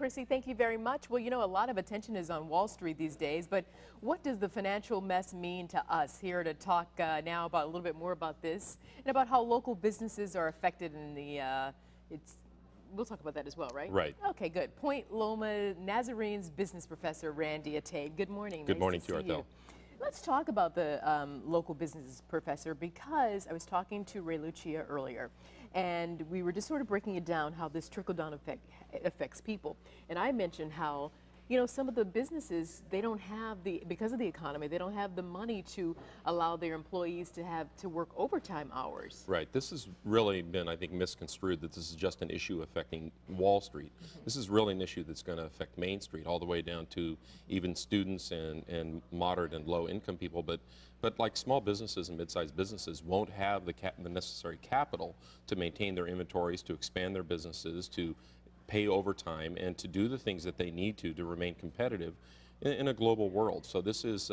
Chrissy, thank you very much. Well, you know, a lot of attention is on Wall Street these days, but what does the financial mess mean to us? Here to talk now about a little bit more about this and about how local businesses are affected in the, we'll talk about that as well, right? Right. Okay, good. Point Loma Nazarene's business professor, Randy Ataide. Good morning. Good morning to you, Arthel. Let's talk about the local business professor, because I was talking to Ray Lucia earlier, and we were just sort of breaking it down how this trickle-down effect affects people. And I mentioned how, you know, some of the businesses, they don't have because of the economy, they don't have the money to allow their employees to work overtime hours. Right. This has really been, I think, misconstrued that this is just an issue affecting Wall Street. This is really an issue that's going to affect Main Street all the way down to even students and moderate and low income people. But like small businesses and mid-sized businesses won't have the necessary capital to maintain their inventories, to expand their businesses, to pay overtime, and to do the things that they need to remain competitive in a global world. So this is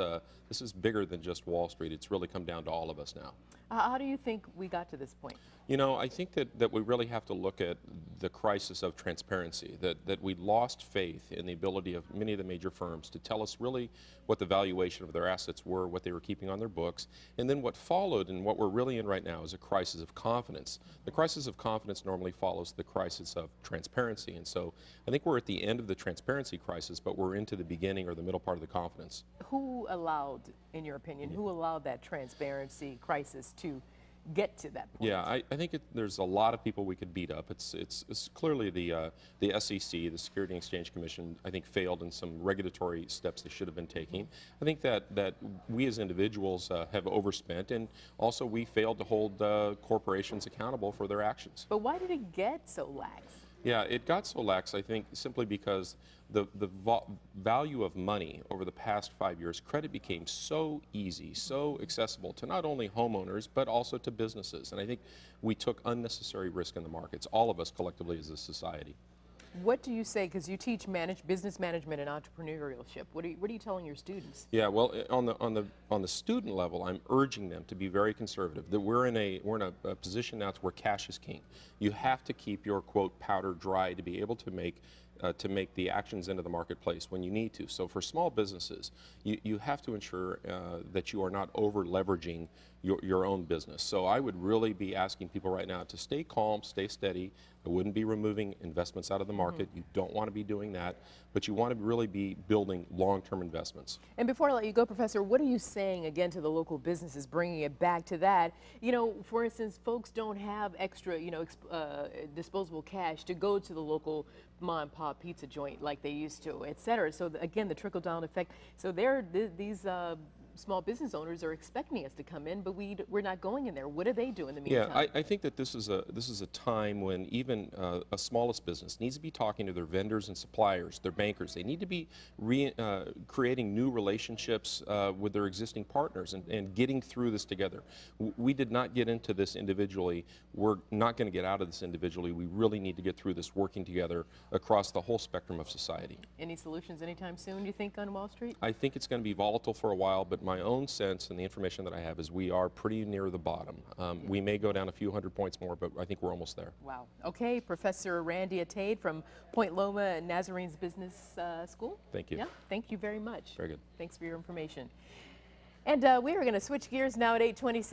bigger than just Wall Street. It's really come down to all of us now. How do you think we got to this point? You know, I think that we really have to look at the crisis of transparency, that we lost faith in the ability of many of the major firms to tell us really what the valuation of their assets were, what they were keeping on their books, and then what followed and what we're really in right now is a crisis of confidence. The crisis of confidence normally follows the crisis of transparency, and so I think we're at the end of the transparency crisis, but we're into the beginning or the middle part of the confidence. Who allowed, in your opinion, who allowed that transparency crisis to get to that point? Yeah, I think there's a lot of people we could beat up. It's clearly the SEC, the Security and Exchange Commission, I think failed in some regulatory steps they should have been taking. I think that we as individuals have overspent, and also we failed to hold corporations accountable for their actions. But why did it get so lax? Yeah, it got so lax, I think, simply because the value of money over the past 5 years, credit became so easy, so accessible to not only homeowners, but also to businesses. And I think we took unnecessary risk in the markets, all of us collectively as a society. What do you say, because you teach business management and entrepreneurship, what are you telling your students? Yeah, well, on the student level, I'm urging them to be very conservative. That we're in a position now to where cash is king. You have to keep your, quote, powder dry to be able to make the actions into the marketplace when you need to. So for small businesses, you have to ensure that you are not over leveraging your own business. So I would really be asking people right now to stay calm, stay steady. I wouldn't be removing investments out of the market. You don't want to be doing that, but you want to really be building long-term investments. And before I let you go, Professor, what are you saying again to the local businesses, bringing it back to that? You know, for instance, folks don't have extra, you know, disposable cash to go to the local mom and pop pizza joint like they used to, et cetera. So again, the trickle-down effect. So these small business owners are expecting us to come in, but we're not going in there. What do they do in the meantime? Yeah, I think that this is a time when even a smallest business needs to be talking to their vendors and suppliers, their bankers. They need to be creating new relationships with their existing partners and getting through this together. We did not get into this individually. We're not going to get out of this individually. We really need to get through this working together across the whole spectrum of society. Any solutions anytime soon, do you think, on Wall Street? I think it's going to be volatile for a while, but my own sense and the information that I have is we are pretty near the bottom. We may go down a few hundred points more, but I think we're almost there. Wow. Okay, Professor Randy Ataide from Point Loma Nazarene's Business School. Thank you. Yeah, thank you very much. Very good. Thanks for your information. And we are going to switch gears now at 8:26.